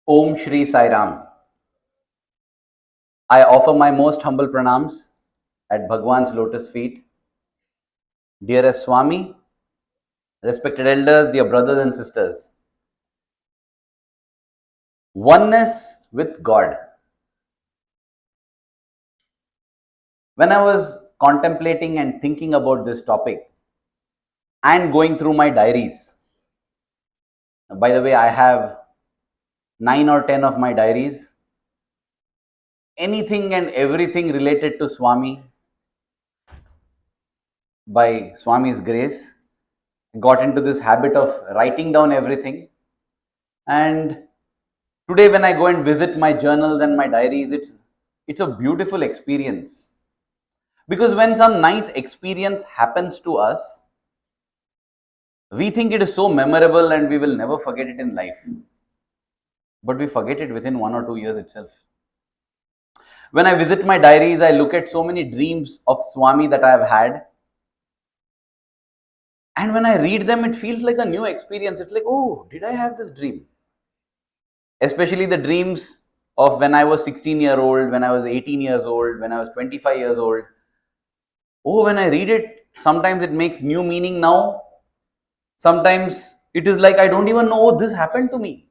Om Shri Sai Ram. I offer my most humble pranams at Bhagawan's lotus feet. Dearest Swami, respected elders, dear brothers and sisters. Oneness with God. When I was contemplating and thinking about this topic and going through my diaries, by the way, I have 9 or 10 of my diaries, anything and everything related to Swami, by Swami's grace, got into this habit of writing down everything. And today when I go and visit my journals and my diaries, it's a beautiful experience. Because when some nice experience happens to us, we think it is so memorable and we will never forget it in life. But we forget it within 1 or 2 years itself. When I visit my diaries, I look at so many dreams of Swami that I have had. And when I read them, it feels like a new experience. It's like, oh, did I have this dream? Especially the dreams of when I was 16-year-old, when I was 18 years old, when I was 25 years old. Oh, when I read it, sometimes it makes new meaning now. Sometimes it is like I don't even know, oh, this happened to me.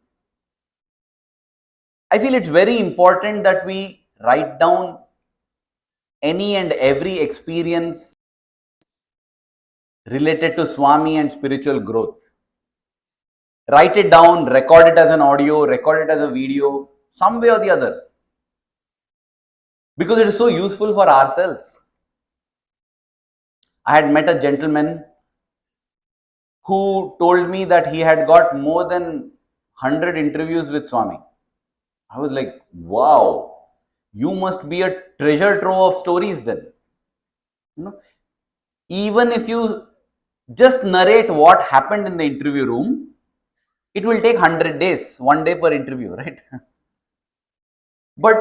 I feel it's very important that we write down any and every experience related to Swami and spiritual growth. Write it down, record it as an audio, record it as a video, some way or the other. Because it is so useful for ourselves. I had met a gentleman who told me that he had got more than 100 interviews with Swami. I was like, wow, you must be a treasure trove of stories then. Even if you just narrate what happened in the interview room, it will take 100 days, 1 day per interview, right? But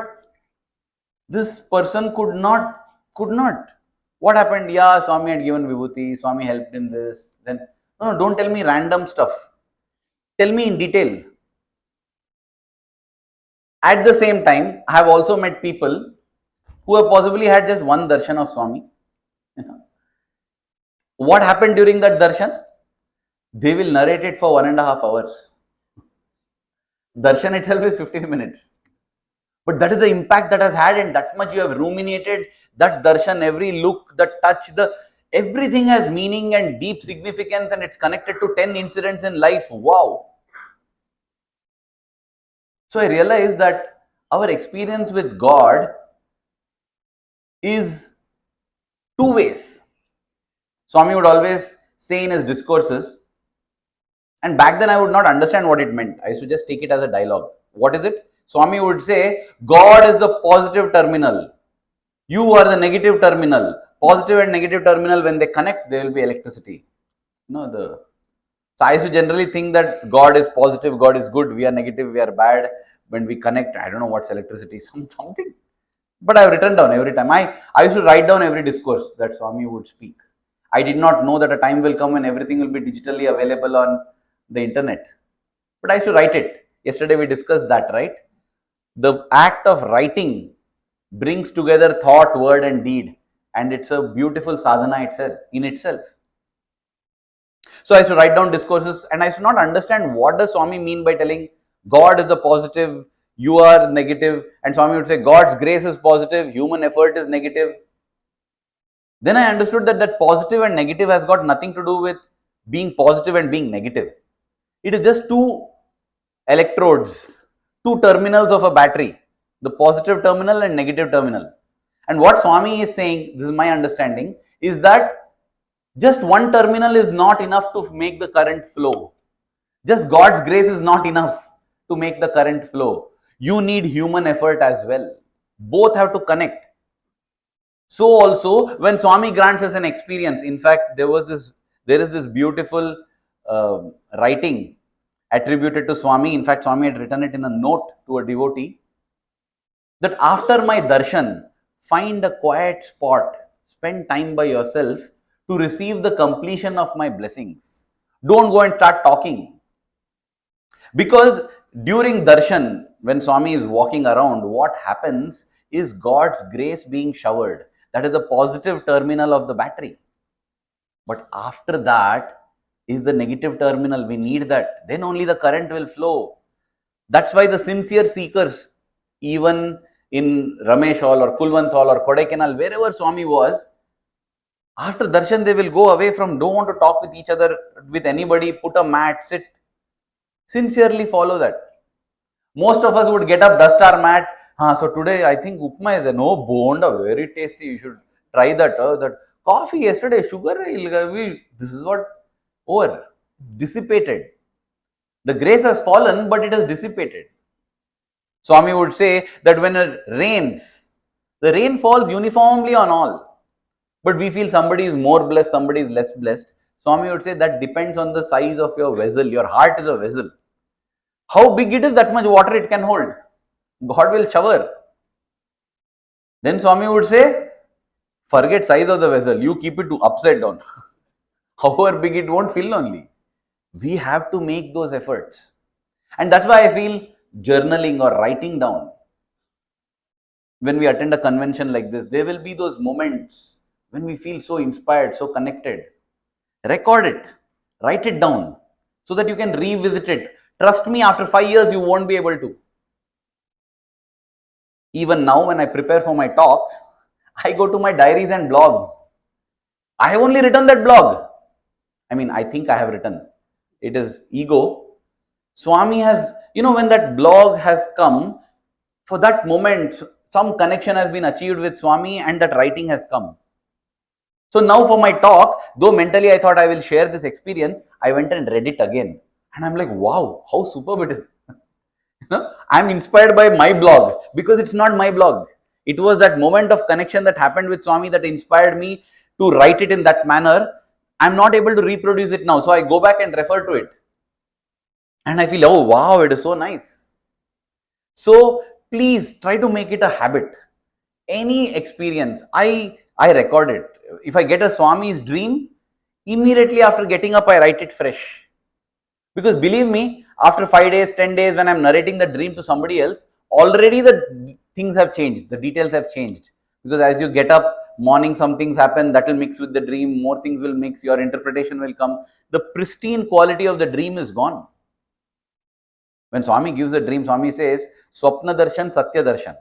this person could not. What happened? Yeah, Swami had given vibhuti, Swami helped in this. Then, no, don't tell me random stuff. Tell me in detail. At the same time, I have also met people who have possibly had just one darshan of Swami. What happened during that darshan? They will narrate it for 1.5 hours. Darshan itself is 15 minutes. But that is the impact that has had, and that much you have ruminated that darshan, every look, the touch, everything has meaning and deep significance, and it's connected to 10 incidents in life. Wow. So I realized that our experience with God is two ways. Swami would always say in his discourses, and back then I would not understand what it meant. I used to just take it as a dialogue. What is it? Swami would say, God is the positive terminal. You are the negative terminal. Positive and negative terminal, when they connect, there will be electricity. So I used to generally think that God is positive, God is good, we are negative, we are bad. When we connect, I don't know what's electricity, something. But I have written down every time. I used to write down every discourse that Swami would speak. I did not know that a time will come when everything will be digitally available on the internet. But I used to write it. Yesterday we discussed that, right? The act of writing brings together thought, word and deed. And it's a beautiful sadhana in itself. So I used to write down discourses, and I used to not understand what does Swami mean by telling God is the positive, you are negative, and Swami would say God's grace is positive, human effort is negative. Then I understood that positive and negative has got nothing to do with being positive and being negative. It is just two electrodes, two terminals of a battery, the positive terminal and negative terminal. And what Swami is saying, this is my understanding, is that just one terminal is not enough to make the current flow. Just God's grace is not enough to make the current flow. You need human effort as well. Both have to connect. So also, when Swami grants us an experience, in fact, there is this beautiful writing attributed to Swami. In fact, Swami had written it in a note to a devotee, that after my darshan, find a quiet spot, spend time by yourself to receive the completion of my blessings. Don't go and start talking. Because during darshan, when Swami is walking around, what happens is God's grace being showered. That is the positive terminal of the battery. But after that is the negative terminal. We need that. Then only the current will flow. That's why the sincere seekers, even in Ramesh Hall or Kulwant Hall or Kodaikanal, wherever Swami was, after darshan they will go away from, don't want to talk with each other, with anybody, put a mat, sit. Sincerely follow that. Most of us would get up, dust our mat. So today I think upma is there. No, bonda, very tasty. You should try that. That coffee yesterday, sugar. This is what over dissipated. The grace has fallen, but it has dissipated. Swami would say that when it rains, the rain falls uniformly on all. But we feel somebody is more blessed, somebody is less blessed. Swami would say that depends on the size of your vessel. Your heart is a vessel. How big it is, that much water it can hold. God will shower. Then Swami would say, forget size of the vessel. You keep it to upside down. However big, it won't fill only. We have to make those efforts. And that's why I feel journaling or writing down. When we attend a convention like this, there will be those moments when we feel so inspired, so connected. Record it. Write it down so that you can revisit it. Trust me, after 5 years, you won't be able to. Even now, when I prepare for my talks, I go to my diaries and blogs. I have only written that blog. I think I have written. It is ego. Swami has, when that blog has come, for that moment, some connection has been achieved with Swami and that writing has come. So now for my talk, though mentally I thought I will share this experience, I went and read it again. And I'm like, wow, how superb it is. I'm inspired by my blog because it's not my blog. It was that moment of connection that happened with Swami that inspired me to write it in that manner. I'm not able to reproduce it now. So I go back and refer to it. And I feel, oh wow, it is so nice. So please try to make it a habit. Any experience, I record it. If I get a Swami's dream, immediately after getting up, I write it fresh. Because believe me, after 5 days, 10 days, when I'm narrating the dream to somebody else, already the things have changed, the details have changed. Because as you get up, morning, some things happen, that will mix with the dream, more things will mix, your interpretation will come. The pristine quality of the dream is gone. When Swami gives a dream, Swami says, Swapna Darshan, Sathya Darshan.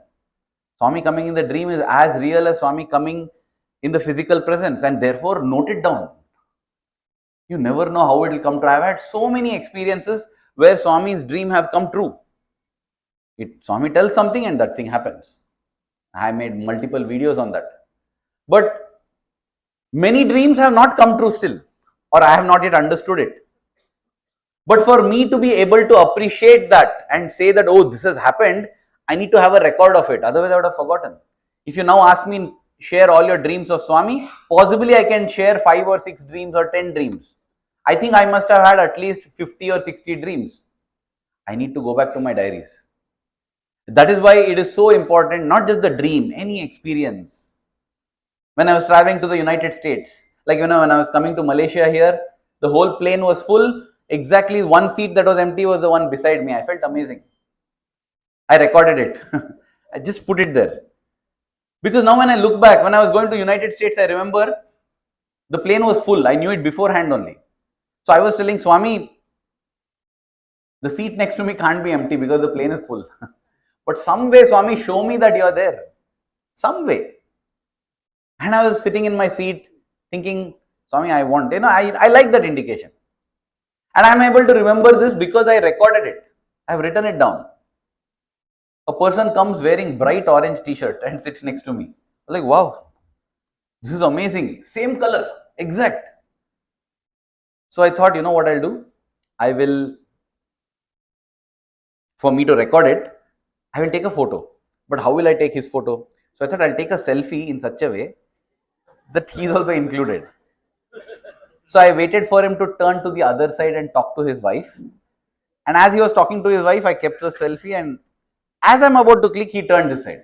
Swami coming in the dream is as real as Swami coming in the physical presence, and therefore note it down. You never know how it will come true. I've had so many experiences where Swami's dream have come true. Swami tells something and that thing happens. I made multiple videos on that. But many dreams have not come true still, or I have not yet understood it. But for me to be able to appreciate that and say that, oh, this has happened, I need to have a record of it. Otherwise, I would have forgotten. If you now ask me, share all your dreams of Swami, possibly I can share 5 or 6 dreams or 10 dreams. I think I must have had at least 50 or 60 dreams. I need to go back to my diaries. That is why it is so important, not just the dream, any experience. When I was traveling to the United States, like when I was coming to Malaysia here, the whole plane was full. Exactly one seat that was empty was the one beside me. I felt amazing. I recorded it. I just put it there. Because now when I look back, when I was going to United States, I remember the plane was full. I knew it beforehand only. So I was telling Swami, the seat next to me can't be empty because the plane is full. But some way, Swami, show me that you are there. Some way. And I was sitting in my seat thinking, Swami, I want, I like that indication. And I am able to remember this because I recorded it. I have written it down. A person comes wearing bright orange t-shirt and sits next to me. I'm like, wow, this is amazing. Same color, exact. So I thought, what I'll do? For me to record it, I will take a photo. But how will I take his photo? So I thought I'll take a selfie in such a way that he's also included. So I waited for him to turn to the other side and talk to his wife. And as he was talking to his wife, I kept the selfie, and as I'm about to click, he turned this side.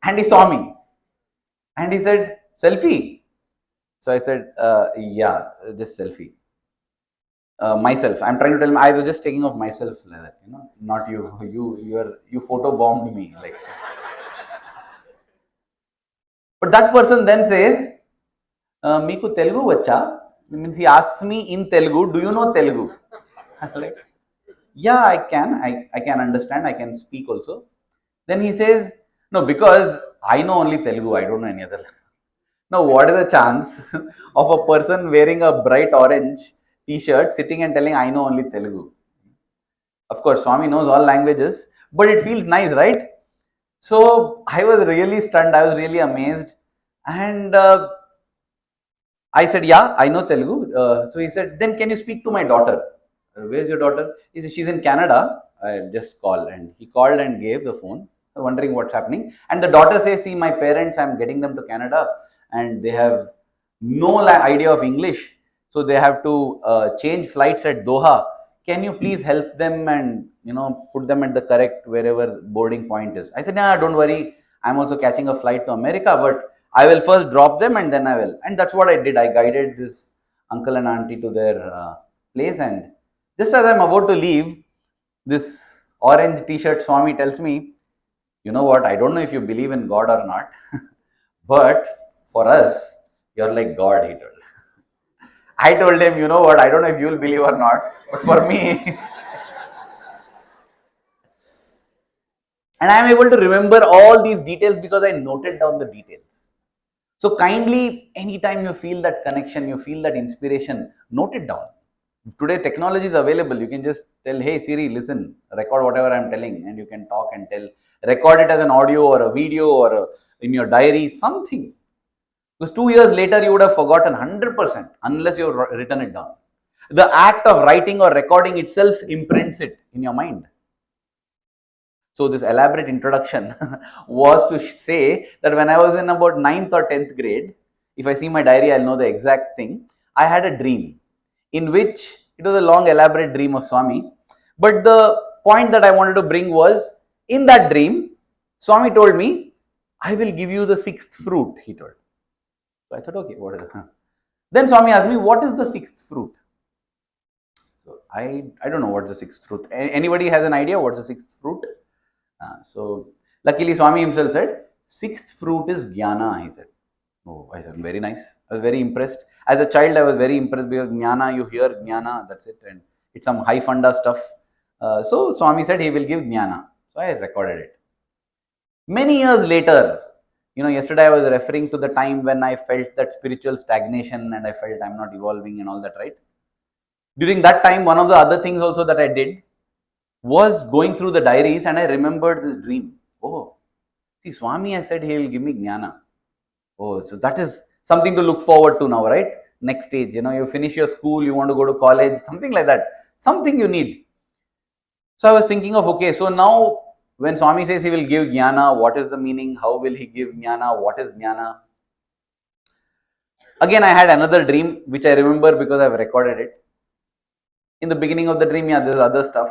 And he saw me. And he said, selfie? So I said, yeah, just selfie. myself. I'm trying to tell him, I was just taking of myself like that, not you. You photo bombed me like. But that person then says, Miku Telugu vacha? Means he asks me in Telugu, do you know Telugu? Like, yeah, I can. I can understand. I can speak also. Then he says, no, because I know only Telugu. I don't know any other. Now, what is the chance of a person wearing a bright orange t-shirt sitting and telling, I know only Telugu? Of course, Swami knows all languages, but it feels nice, right? So I was really stunned. I was really amazed. And I said, yeah, I know Telugu. So he said, then can you speak to my daughter? Where's your daughter? He said, she's in Canada. I just call. And he called and gave the phone, wondering what's happening. And the daughter says, see, my parents, I'm getting them to Canada and they have no idea of English. So they have to change flights at Doha. Can you please help them and, put them at the correct wherever boarding point is? I said, nah, don't worry. I'm also catching a flight to America, but I will first drop them and then I will. And that's what I did. I guided this uncle and auntie to their place. And just as I'm about to leave, this orange t-shirt Swami tells me, you know what, I don't know if you believe in God or not, but for us, you're like God, he told. I told him, you know what, I don't know if you'll believe or not, but for me, and I am able to remember all these details because I noted down the details. So kindly, anytime you feel that connection, you feel that inspiration, note it down. Today technology is available. You can just tell, hey Siri, listen, record whatever I'm telling, and you can talk and tell, record it as an audio or a video or in your diary, something. Because 2 years later, you would have forgotten 100% unless you've written it down. The act of writing or recording itself imprints it in your mind. So this elaborate introduction was to say that when I was in about 9th or 10th grade, if I see my diary, I'll know the exact thing. I had a dream in which it was a long elaborate dream of Swami. But the point that I wanted to bring was, in that dream, Swami told me, I will give you the 6th fruit, he told. So I thought, okay, what is it? Then Swami asked me, what is the 6th fruit? So I don't know what's the 6th fruit. Anybody has an idea what's the 6th fruit? So luckily Swami himself said, 6th fruit is Jnana, he said. Oh, I said, very nice. I was very impressed. As a child, I was very impressed because Jnana, you hear Jnana, that's it. And it's some high funda stuff. So Swami said he will give Jnana. So I recorded it. Many years later, yesterday I was referring to the time when I felt that spiritual stagnation and I felt I'm not evolving and all that, right? During that time, one of the other things also that I did was going through the diaries and I remembered this dream. Oh, see, Swami, I said he will give me Jnana. Oh, so that is something to look forward to now, right? Next stage, you finish your school, you want to go to college, something like that. Something you need. So I was thinking of, okay, so now when Swami says he will give Jnana, what is the meaning? How will he give Jnana? What is Jnana? Again, I had another dream, which I remember because I've recorded it. In the beginning of the dream, yeah, there's other stuff.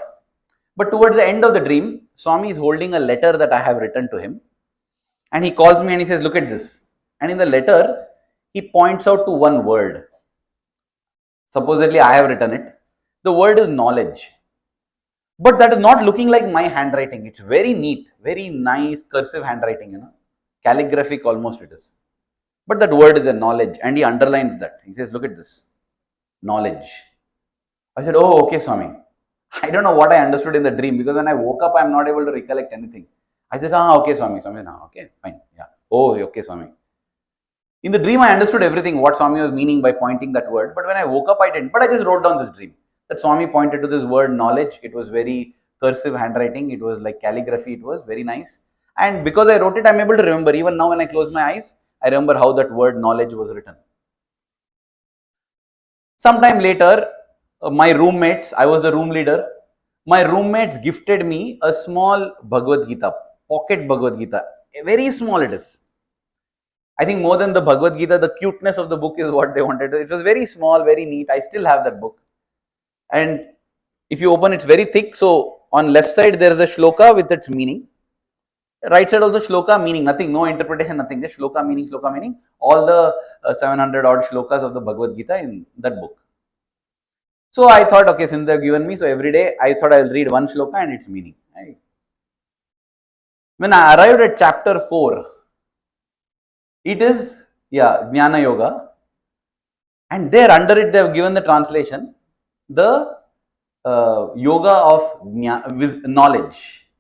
But towards the end of the dream, Swami is holding a letter that I have written to him. And he calls me and he says, look at this. And in the letter, he points out to one word. Supposedly, I have written it. The word is knowledge. But that is not looking like my handwriting. It's very neat, very nice cursive handwriting, calligraphic almost it is. But that word is a knowledge, and he underlines that. He says, look at this, knowledge. I said, oh, okay, Swami. I don't know what I understood in the dream because when I woke up, I'm not able to recollect anything. I said, okay, Swami, okay, fine, yeah. Oh, okay, Swami. In the dream, I understood everything, what Swami was meaning by pointing that word. But when I woke up, I didn't. But I just wrote down this dream. That Swami pointed to this word knowledge. It was very cursive handwriting. It was like calligraphy. It was very nice. And because I wrote it, I'm able to remember. Even now when I close my eyes, I remember how that word knowledge was written. Sometime later, my roommates, I was the room leader. My roommates gifted me a small Bhagawad Gita, pocket Bhagawad Gita. Very small it is. I think more than the Bhagavad Gita, the cuteness of the book is what they wanted. It was very small, very neat. I still have that book. And if you open, it's very thick. So on left side, there is a shloka with its meaning. Right side also shloka meaning, nothing, no interpretation, nothing. Just shloka meaning. All the 700 odd shlokas of the Bhagavad Gita in that book. So I thought, okay, since they've given me, so every day I thought I'll read one shloka and its meaning. Right? When I arrived at chapter 4, it is, Jnana Yoga. And there under it, they have given the translation, the yoga of knowledge.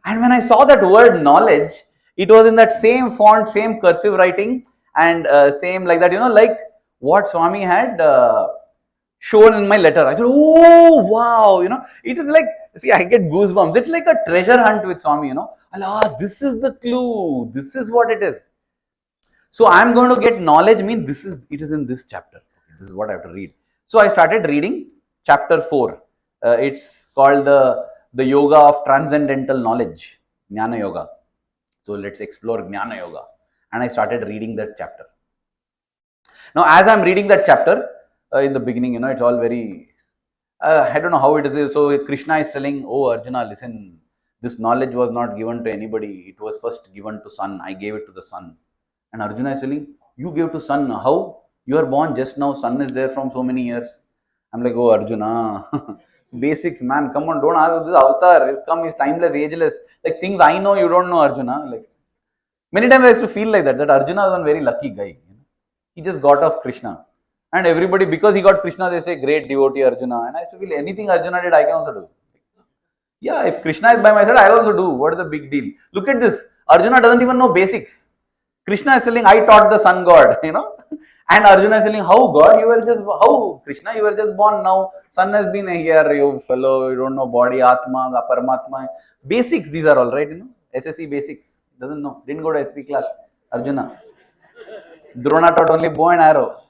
And when I saw that word knowledge, it was in that same font, same cursive writing, and same like that, like what Swami had shown in my letter. I said, oh, wow, it is like, see, I get goosebumps. It's like a treasure hunt with Swami, this is the clue. This is what it is. So I'm going to get knowledge, it is in this chapter. This is what I have to read. So I started reading chapter 4. It's called the Yoga of Transcendental Knowledge, Jnana Yoga. So let's explore Jnana Yoga. And I started reading that chapter. Now, as I'm reading that chapter, in the beginning, it's all very, I don't know how it is. So Krishna is telling, oh Arjuna, listen, this knowledge was not given to anybody. It was first given to sun. I gave it to the sun. And Arjuna is telling, you gave to sun. How? You are born just now. Sun is there from so many years. I'm like, oh Arjuna, basics, man. Come on, don't ask. This avatar is come, is timeless, ageless. Like things I know, you don't know, Arjuna. Like many times I used to feel like that Arjuna is one very lucky guy. He just got off Krishna. And everybody, because he got Krishna, they say, great devotee Arjuna. And I used to feel anything Arjuna did, I can also do. Yeah, if Krishna is by my side, I'll also do. What is the big deal? Look at this. Arjuna doesn't even know basics. Krishna is telling, I taught the sun god, And Arjuna is telling, how God? You were just, how Krishna? You were just born now. Sun has been here, you fellow, you don't know body, Atma, Paramatma. Basics, these are all, right? SSC basics. Doesn't know. Didn't go to SC class. Arjuna. Drona taught only bow and arrow.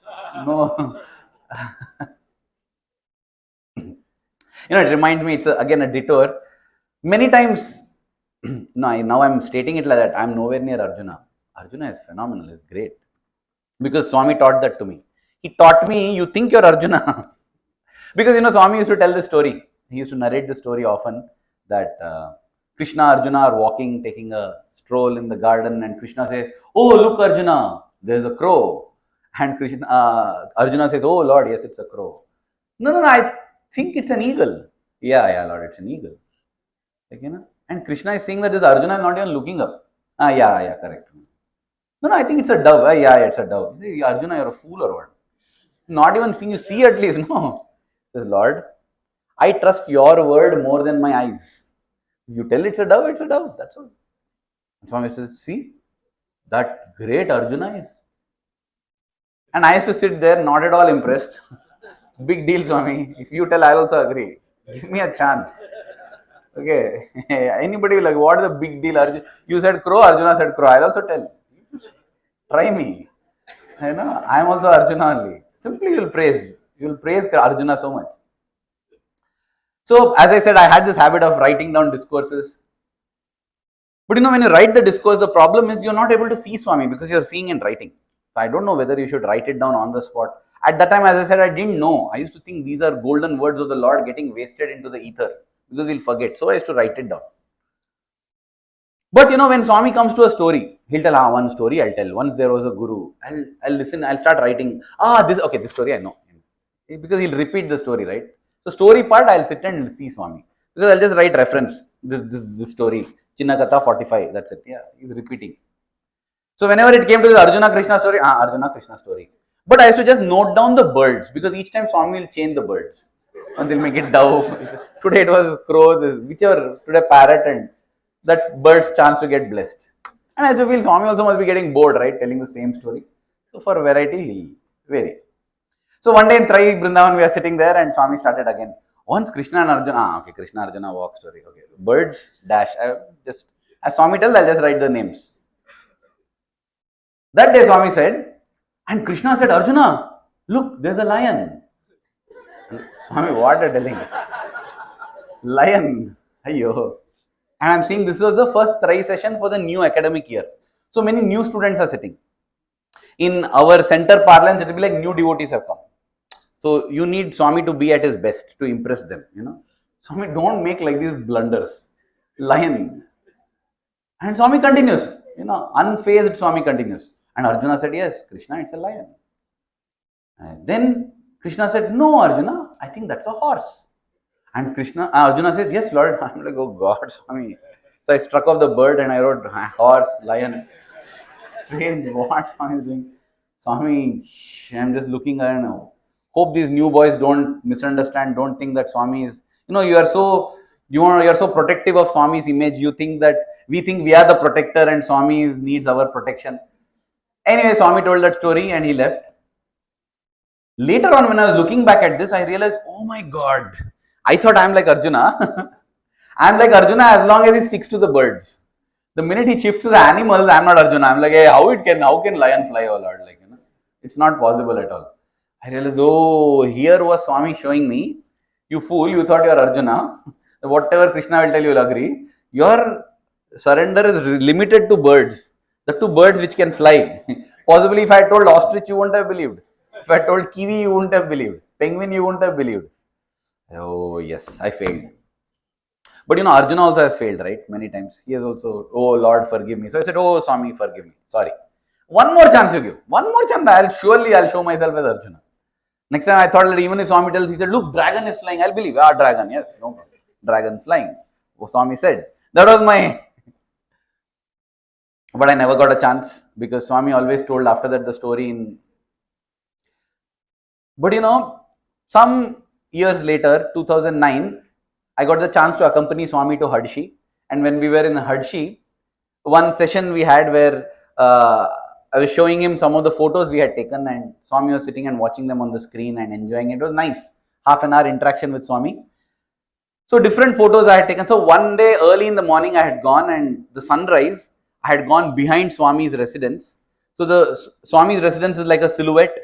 No. It reminds me, it's again a detour. Many times, now I'm stating it like that. I'm nowhere near Arjuna. Arjuna is phenomenal, is great. Because Swami taught that to me. He taught me, you think you're Arjuna. Because, Swami used to tell this story. He used to narrate the story often that Krishna, Arjuna are walking, taking a stroll in the garden, and Krishna says, oh, look, Arjuna, there's a crow. And Arjuna says, oh, Lord, yes, it's a crow. No, I think it's an eagle. Yeah, Lord, it's an eagle. Like, and Krishna is saying that this Arjuna is not even looking up. Yeah, correct. No, I think it's a dove. Yeah, it's a dove. Arjuna, you're a fool or what? Not even seeing, you see at least, no. Says, Lord, I trust your word more than my eyes. You tell it's a dove, it's a dove. That's all. Swami says, see, that great Arjuna is. And I used to sit there, not at all impressed. Big deal, Swami. If you tell, I'll also agree. Give me a chance. Okay. Anybody will like, what is the big deal? Arjuna? You said crow, Arjuna said crow. I'll also tell. Try me. I'm also Arjuna only. Simply you will praise. You will praise Arjuna so much. So, as I said, I had this habit of writing down discourses. But when you write the discourse, the problem is you're not able to see Swami because you're seeing and writing. So, I don't know whether you should write it down on the spot. At that time, as I said, I didn't know. I used to think these are golden words of the Lord getting wasted into the ether because we'll forget. So, I used to write it down. But when Swami comes to a story, he'll tell, one story I'll tell. Once there was a guru, I'll listen, I'll start writing. This story I know. Because he'll repeat the story, right? So story part, I'll sit and see Swami. Because I'll just write reference, this story. Chinnakatha 45, that's it. Yeah, he's repeating. So whenever it came to the Arjuna Krishna story, Arjuna Krishna story. But I used to just note down the birds because each time Swami will change the birds. And they'll make it dove. Today it was crow, whichever, today parrot, and that bird's chance to get blessed. And I feel Swami also must be getting bored, right? Telling the same story. So for variety, he'll vary. So one day in Trai Brindavan, we are sitting there and Swami started again. Once Krishna and Arjuna, Krishna Arjuna walk story. Okay, birds dash. Just as Swami tells, I'll just write the names. That day Swami said, and Krishna said, Arjuna, look, there's a lion. Swami, what are you telling? Lion. Ayyo. And I'm seeing this was the first Trai session for the new academic year. So many new students are sitting. In our center parlance, it will be like new devotees have come. So you need Swami to be at his best to impress them. Swami, don't make like these blunders. Lion. And Swami continues. Unfazed Swami continues. And Arjuna said, yes, Krishna, it's a lion. And then Krishna said, no, Arjuna, I think that's a horse. And Arjuna says, yes, Lord. I'm like, oh God, Swami. So I struck off the bird and I wrote horse, lion. Strange, what Swami is doing? Swami, I'm just looking around. Hope these new boys don't misunderstand, don't think that Swami is, you're so protective of Swami's image. You think that we think we are the protector and Swami needs our protection. Anyway, Swami told that story and he left. Later on, when I was looking back at this, I realized, oh my God, I thought I'm like Arjuna. I'm like Arjuna as long as he sticks to the birds. The minute he shifts to the animals, I'm not Arjuna. I'm like, hey, how can lion fly, oh Lord? It's not possible at all. I realized, oh, here was Swami showing me, you fool, you thought you're Arjuna. Whatever Krishna will tell you, you'll agree. Your surrender is limited to birds. The two birds which can fly. Possibly if I told ostrich, you wouldn't have believed. If I told kiwi, you wouldn't have believed. Penguin, you wouldn't have believed. Oh, yes, I failed. But Arjuna also has failed, right? Many times. He has also, oh Lord, forgive me. So I said, oh Swami, forgive me. Sorry. One more chance you give. One more chance. I'll show myself as Arjuna. Next time I thought that even if Swami tells, he said, look, dragon is flying. I'll believe. Dragon. Yes, no problem. Dragon flying. Oh, Swami said. That was my... But I never got a chance because Swami always told after that the story in... But some years later, 2009, I got the chance to accompany Swami to Hadshi. And when we were in Hadshi, one session we had where I was showing him some of the photos we had taken and Swami was sitting and watching them on the screen and enjoying it. It was nice. Half an hour interaction with Swami. So different photos I had taken. So one day early in the morning I had gone and the sunrise, I had gone behind Swami's residence. So the Swami's residence is like a silhouette,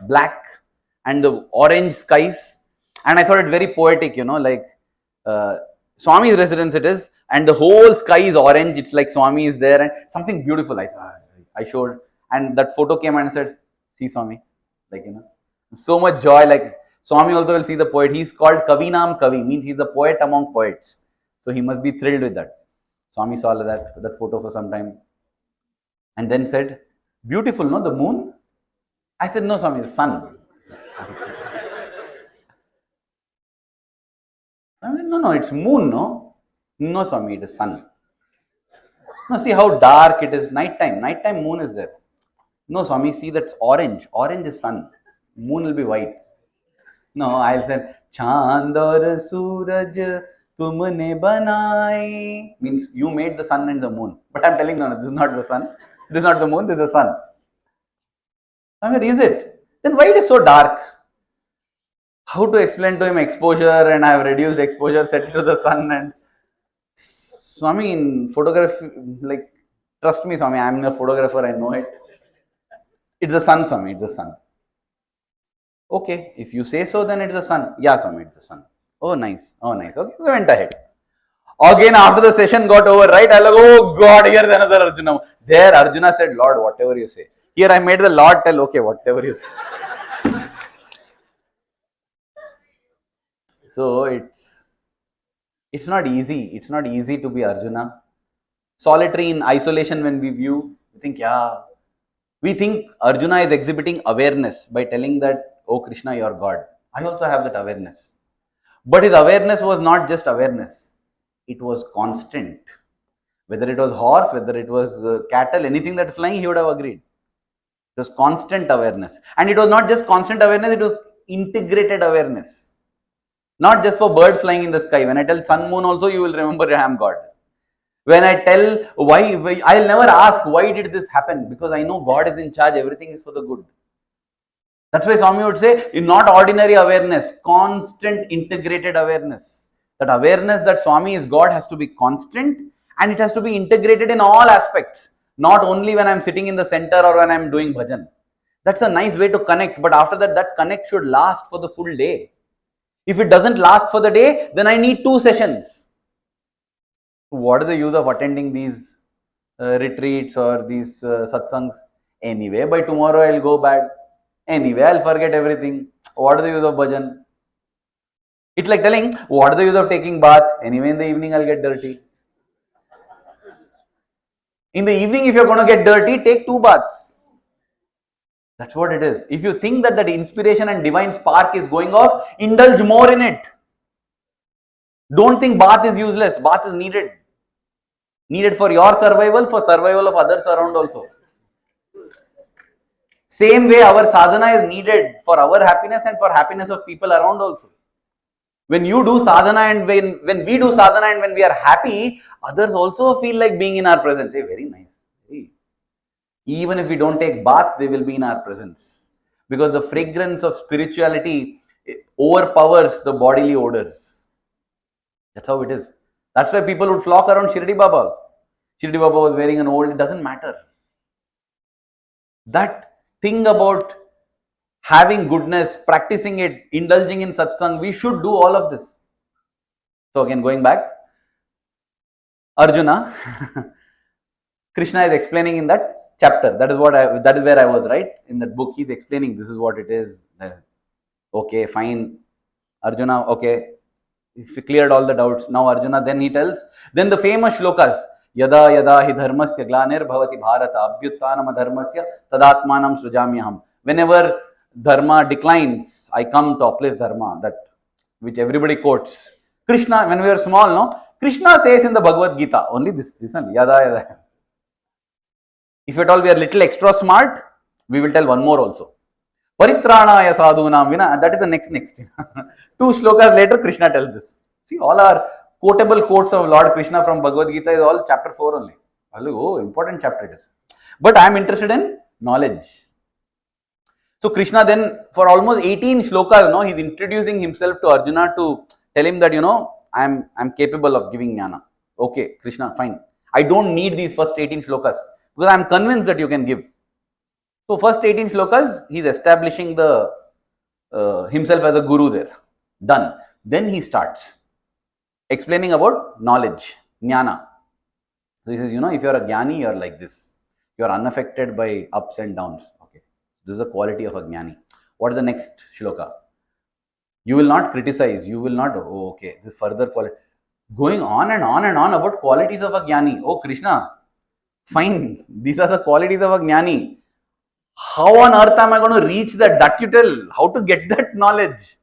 black and the orange skies. And I thought it very poetic, Swami's residence it is, and the whole sky is orange. It's like Swami is there and something beautiful. I showed, and that photo came and said, see Swami, so much joy. Like Swami also will see the poet. He's called Kavinam Kavi, means he's the poet among poets. So he must be thrilled with that. Swami saw that photo for some time and then said, beautiful, no, the moon? I said, no Swami, the sun. I mean, no, it's moon, no? No, Swami, it is sun. No, see how dark it is. Nighttime moon is there. No, Swami, see that's orange. Orange is sun. Moon will be white. No, I'll say, Chand aur suraj tumne banai. Means you made the sun and the moon. But I'm telling no, this is not the sun. This is not the moon, this is the sun. I mean, is it? Then why it is so dark? How to explain to him exposure, and I have reduced exposure, set it to the sun, and Swami in photography, like, trust me Swami, I am a photographer, I know it. It's the sun, Swami, it's the sun. Okay, if you say so, then it's the sun. Yeah, Swami, it's the sun. Oh, nice. Okay, we went ahead. Again, after the session got over, right, I was like, oh God, here's another Arjuna. There, Arjuna said, Lord, whatever you say. Here, I made the Lord tell, okay, whatever you say. So it's not easy. It's not easy to be Arjuna. Solitary in isolation when we view, we think Arjuna is exhibiting awareness by telling that, oh Krishna, you are God. I also have that awareness. But his awareness was not just awareness. It was constant. Whether it was horse, whether it was cattle, anything that's flying, he would have agreed. It was constant awareness. And it was not just constant awareness, it was integrated awareness. Not just for birds flying in the sky. When I tell sun, moon also, you will remember I am God. When I tell why, I'll never ask why did this happen, because I know God is in charge, everything is for the good. That's why Swami would say, in not ordinary awareness, constant integrated awareness. That awareness that Swami is God has to be constant and it has to be integrated in all aspects. Not only when I'm sitting in the center or when I'm doing bhajan. That's a nice way to connect, but after that, that connect should last for the full day. If it doesn't last for the day, then I need 2 sessions. What is the use of attending these retreats or these satsangs? Anyway, by tomorrow I'll go bad. Anyway, I'll forget everything. What is the use of bhajan? It's like telling, what is the use of taking bath? Anyway, in the evening I'll get dirty. In the evening, if you're going to get dirty, take 2 baths. That's what it is. If you think that inspiration and divine spark is going off, indulge more in it. Don't think bath is useless. Bath is needed. Needed for your survival, for survival of others around also. Same way our sadhana is needed for our happiness and for happiness of people around also. When you do sadhana and when we do sadhana and when we are happy, others also feel like being in our presence. Hey, very nice. Hey. Even if we don't take bath, they will be in our presence. Because the fragrance of spirituality overpowers the bodily odors. That's how it is. That's why people would flock around Shirdi Baba. Shirdi Baba was wearing an old, it doesn't matter. That thing about having goodness, practicing it, indulging in satsang, we should do all of this. So again, going back, Arjuna, Krishna is explaining in that chapter. That is where I was, right? In that book, he's explaining this is what it is. Okay, fine. Arjuna, okay. If he cleared all the doubts, now Arjuna, then he tells, then the famous shlokas, yada yada hi dharmasya glanir bhavati bharata abhyuttanam dharmasya tadatmanam srujamyaham. Whenever dharma declines, I come to uplift dharma, that which everybody quotes. Krishna, when we were small, no, Krishna says in the Bhagavad Gita, only this one, yada yada. If at all we are little extra smart, we will tell one more also. Paritranaya sadhunam vina, that is the next. Two shlokas later, Krishna tells this. See, all our quotable quotes of Lord Krishna from Bhagavad Gita is all chapter 4 only. Oh, important chapter it is. But I am interested in knowledge. So Krishna then, for almost 18 shlokas, no, he's introducing himself to Arjuna to tell him that, I'm capable of giving jnana. Okay, Krishna, fine. I don't need these first 18 shlokas because I'm convinced that you can give. So first 18 shlokas, he's establishing the himself as a guru there. Done. Then he starts explaining about knowledge, jnana. So he says, if you're a jnani, you're like this. You're unaffected by ups and downs. Okay. This is the quality of a jnani. What is the next shloka? You will not criticize. You will not, okay, this further quality. Going on and on and on about qualities of a jnani. Oh, Krishna, fine. These are the qualities of a jnani. How on earth am I going to reach that? That you tell. How to get that knowledge?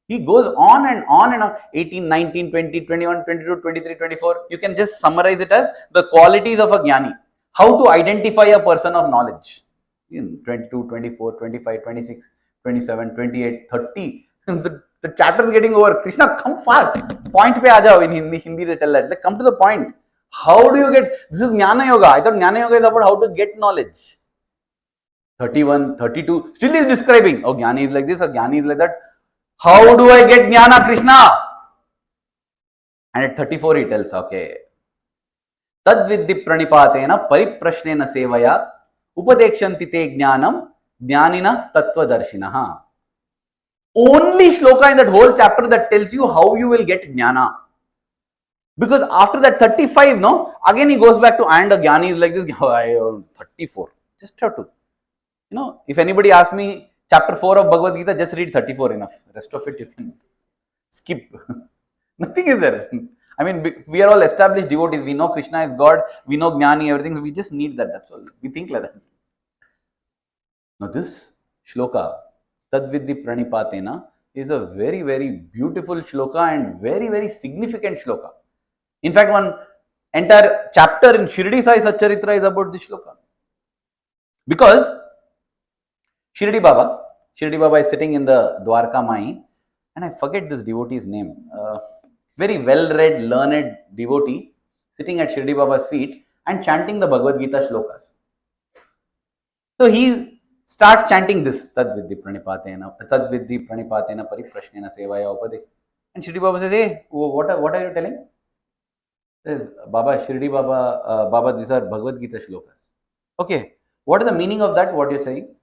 He goes on and on and on. 18, 19, 20, 21, 22, 23, 24. You can just summarize it as the qualities of a jnani. How to identify a person of knowledge. 22, 24, 25, 26, 27, 28, 30. The chapter is getting over. Krishna, come fast. Point pe aa jao. In Hindi they tell that. Like, come to the point. How do you get? This is Jnana Yoga. I thought Jnana Yoga is about how to get knowledge. 31, 32, still is describing. Oh, Jnani is like this, or Jnani is like that. How do I get Jnana, Krishna? And at 34 he tells, okay. Tad vidhi pranipatena pariprashnena sevaya upadekshanti te jnanam jnanina tattvadarshinaha. Only shloka in that whole chapter that tells you how you will get jnana. Because after that 35, no, again he goes back to and a jnani is like this. Oh, I 34. Just have to. If anybody asks me chapter 4 of Bhagavad Gita, just read 34 enough. Rest of it you can skip. Nothing is there. I mean, we are all established devotees. We know Krishna is God. We know Jnani, everything. So we just need that. That's all. We think like that. Now this shloka, Tadvidhi Pranipatena, is a very, very beautiful shloka and very, very significant shloka. In fact, one entire chapter in Shirdi Sai Satcharitra is about this shloka. Because Shirdi Baba is sitting in the Dwarka Mai, and I forget this devotee's name. Very well-read, learned devotee sitting at Shirdi Baba's feet and chanting the Bhagavad Gita shlokas. So he starts chanting this, Tadvidhi Pranipatena Pariprashnena Sevaya Upade. And Shirdi Baba says, hey, what are you telling? Says, Baba, Shirdi Baba, Baba, these are Bhagavad Gita shlokas. Okay, what is the meaning of that, what you're saying?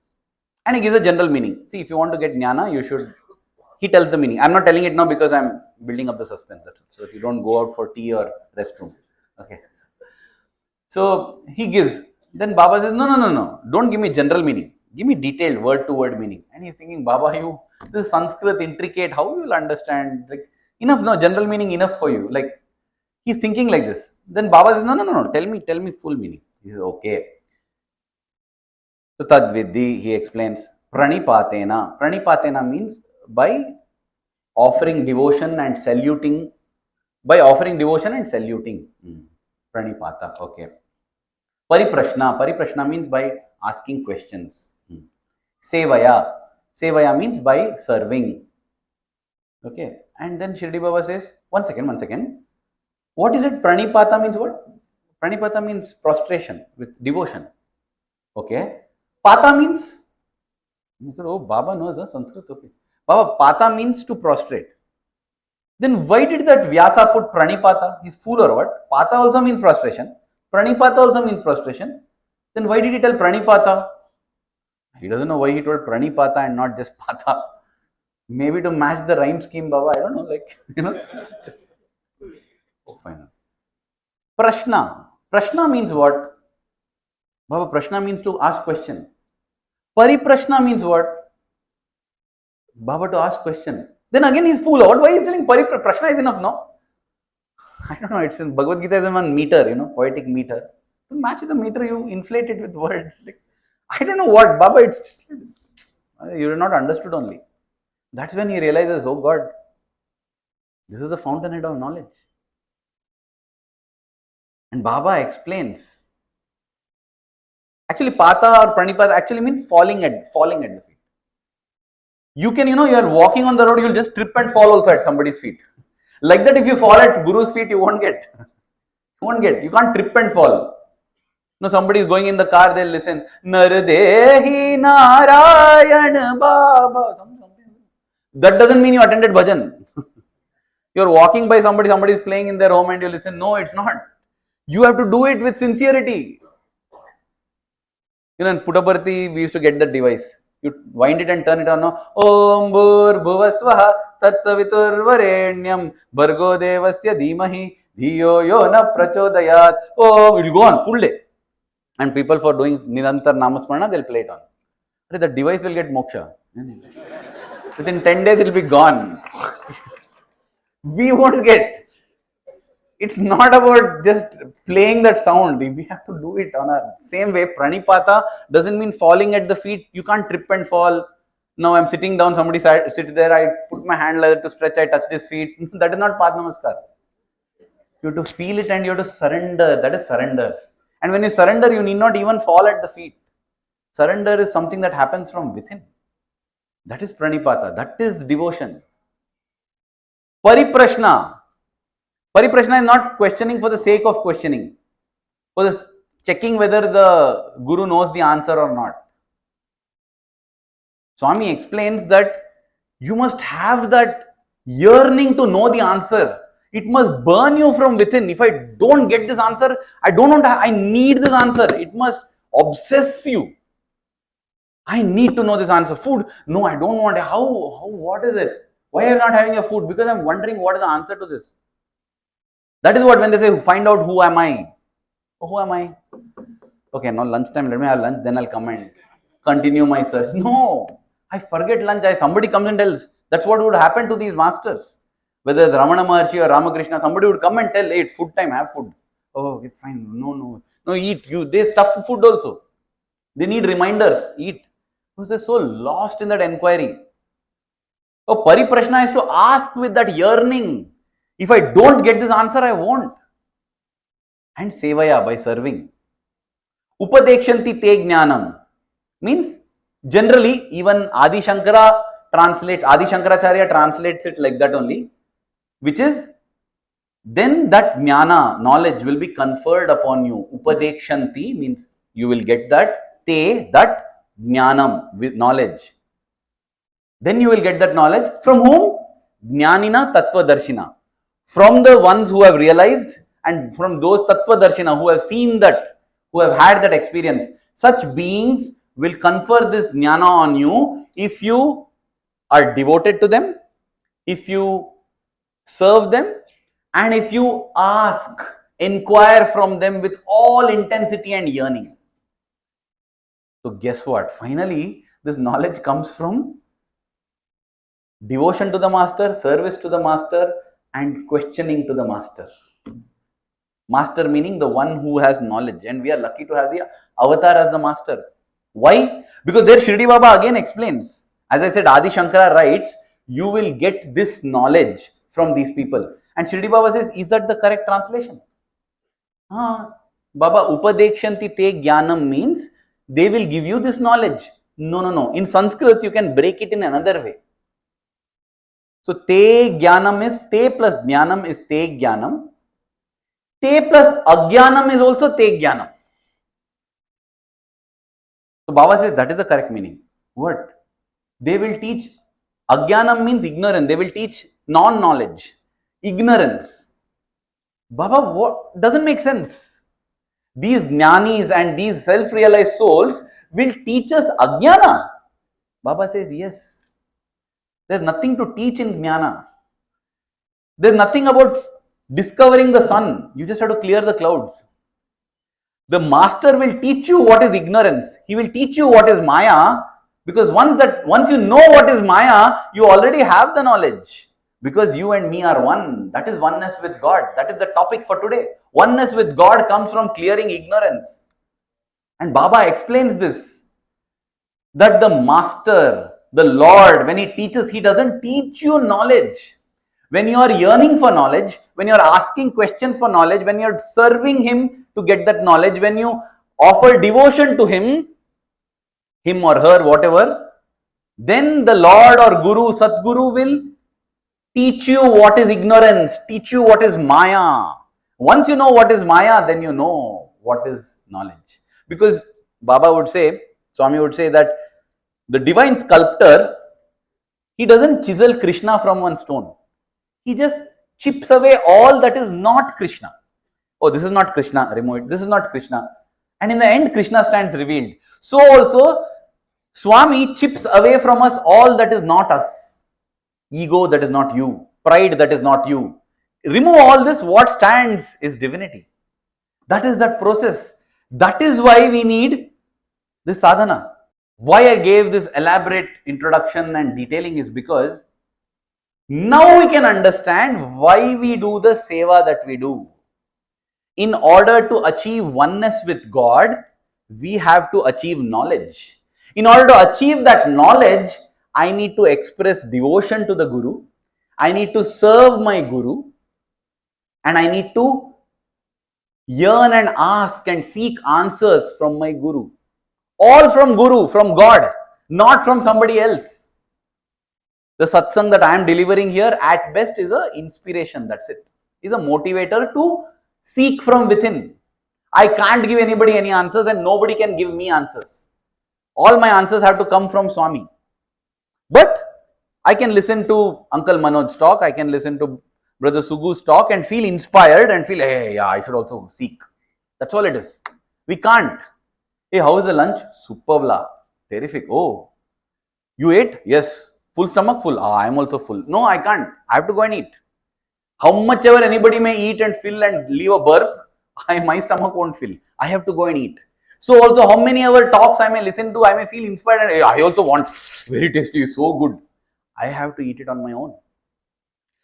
And he gives a general meaning. See, if you want to get jnana, you should. He tells the meaning. I'm not telling it now because I'm building up the suspense. So if you don't go out for tea or restroom. Okay. So he gives. Then Baba says, no. Don't give me general meaning. Give me detailed word to word meaning. And he's thinking, Baba, this is Sanskrit intricate. How you will understand? Like, enough, no, general meaning enough for you. Like, he's thinking like this. Then Baba says, no. Tell me full meaning. He says, okay. So Tadvidhi, he explains, Pranipatena. Pranipatena means by offering devotion and saluting, by offering devotion and saluting. Pranipata, okay. Pariprashna. Pariprashna means by asking questions. Sevaya. Sevaya means by serving. Okay. And then Shirdi Baba says, one second. What is it? Pranipata means what? Pranipata means prostration with devotion. Okay. Pata means, oh, Baba knows Sanskrit. Okay. Baba, Pata means to prostrate. Then why did that Vyasa put Pranipata? He's fool or what? Pata also means prostration. Pranipata also means prostration. Then why did he tell Pranipata? He doesn't know why he told Pranipata and not just Pata. Maybe to match the rhyme scheme, Baba. I don't know. Like, just. Oh, fine. Prashna. Prashna means what? Baba, Prashna means to ask question. Pariprashna means what? Baba, to ask question. Then again he's fool out. Why is he telling Prashna is enough, no? I don't know. It's in Bhagavad Gita is in one meter, poetic meter. To match the meter, you inflate it with words. Like, I don't know what, Baba, it's just, you have not understood only. That's when he realizes, oh God, this is the fountainhead of knowledge. And Baba explains. Actually, Pata or Pranipata actually means falling at the feet. You can, you are walking on the road, you'll just trip and fall also at somebody's feet. Like that, if you fall at Guru's feet, you won't get. You can't trip and fall. No, somebody is going in the car, they'll listen. Nardehi Narayan Baba. That doesn't mean you attended bhajan. You're walking by somebody is playing in their home and you listen. No, it's not. You have to do it with sincerity. In Puttaparthi, we used to get the device. You wind it and turn it on. No? Om Bhur Bhuvasvaha Tatsavitur Varenyam Bhargo Devasya Dhimahi Dhiyo Yo Na Prachodayat. Oh, it will go on full day. And people for doing Nirantar Namasmarana, they'll play it on. The device will get moksha. Within 10 days, it will be gone. We won't get. It's not about just playing that sound. We have to do it on a same way. Pranipata doesn't mean falling at the feet. You can't trip and fall. Now I'm sitting down, somebody sits there, I put my hand like that to stretch, I touch his feet. That is not Path Namaskar. You have to feel it and you have to surrender. That is surrender. And when you surrender, you need not even fall at the feet. Surrender is something that happens from within. That is Pranipata. That is devotion. Pariprashna. Pariprashna is not questioning for the sake of questioning. For the checking whether the Guru knows the answer or not. Swami explains that you must have that yearning to know the answer. It must burn you from within. If I don't get this answer, I don't want to, I need this answer. It must obsess you. I need to know this answer. Food? No, I don't want it. How, what is it? Why are you not having your food? Because I'm wondering what is the answer to this. That is what when they say, find out who am I. Oh, who am I? Okay, now lunchtime, let me have lunch, then I'll come and continue my search. No, I forget lunch. Somebody comes and tells. That's what would happen to these masters. Whether it's Ramana Maharshi or Ramakrishna, somebody would come and tell, hey, it's food time, have food. Oh, okay, fine. No, eat. They stuff food also. They need reminders, eat. Because they're so lost in that enquiry. Oh, Pariprashna is to ask with that yearning. If I don't get this answer, I won't. And Sevaya, by serving. Upadekshanti te jnanam means generally even Adi Shankaracharya translates it like that only, which is then that jnana, knowledge will be conferred upon you. Upadekshanti means you will get that, te, that jnanam, with knowledge. Then you will get that knowledge from whom? Jnanina Tattvadarshina. From the ones who have realized and from those Tattvadarshina who have seen that, who have had that experience. Such beings will confer this jnana on you if you are devoted to them, if you serve them, and if you ask, inquire from them with all intensity and yearning. So guess what? Finally, this knowledge comes from devotion to the master, service to the master, and questioning to the master. Master meaning the one who has knowledge, and we are lucky to have the avatar as the master. Why? Because there Shirdi Baba again explains. As I said, Adi Shankara writes, you will get this knowledge from these people. And Shirdi Baba says, is that the correct translation? Baba, Upadekshanti te jnanam means they will give you this knowledge. No. In Sanskrit, you can break it in another way. So, te jnanam is te plus jnanam is te jnanam. Te plus ajnanam is also te jnanam. So, Baba says that is the correct meaning. What? They will teach, ajnanam means ignorance. They will teach non-knowledge, ignorance. Baba, what? Doesn't make sense. These jnanis and these self-realized souls will teach us ajnana. Baba says, yes. There's nothing to teach in jnana. There's nothing about discovering the sun. You just have to clear the clouds. The master will teach you what is ignorance. He will teach you what is Maya, because once you know what is Maya, you already have the knowledge. Because you and me are one. That is oneness with God. That is the topic for today. Oneness with God comes from clearing ignorance. And Baba explains this, that the master, the Lord, when he teaches, he doesn't teach you knowledge. When you are yearning for knowledge, when you are asking questions for knowledge, when you are serving him to get that knowledge, when you offer devotion to him or her, whatever, then the Lord or Guru, Satguru will teach you what is ignorance, teach you what is Maya. Once you know what is Maya, then you know what is knowledge. Because Baba would say, Swami would say that the divine sculptor, he doesn't chisel Krishna from one stone. He just chips away all that is not Krishna. Oh, this is not Krishna, remove it. This is not Krishna. And in the end, Krishna stands revealed. So also, Swami chips away from us all that is not us. Ego that is not you. Pride that is not you. Remove all this, what stands is divinity. That is that process. That is why we need this sadhana. Why I gave this elaborate introduction and detailing is because now we can understand why we do the seva that we do. In order to achieve oneness with God, we have to achieve knowledge. In order to achieve that knowledge, I need to express devotion to the Guru. I need to serve my Guru. And I need to yearn and ask and seek answers from my Guru. All from Guru, from God, not from somebody else. The satsang that I am delivering here at best is an inspiration, that's it. Is a motivator to seek from within. I can't give anybody any answers and nobody can give me answers. All my answers have to come from Swami. But I can listen to Uncle Manoj's talk, I can listen to Brother Sugu's talk and feel inspired and feel, hey, yeah, I should also seek. That's all it is. We can't. Hey, how is the lunch? Superb la. Terrific. Oh, you ate? Yes. Full stomach? Full. Ah, I'm also full. No, I can't. I have to go and eat. How much ever anybody may eat and fill and leave a burp, my stomach won't fill. I have to go and eat. So also how many ever talks I may listen to, I may feel inspired and hey, I also want, very tasty, so good. I have to eat it on my own.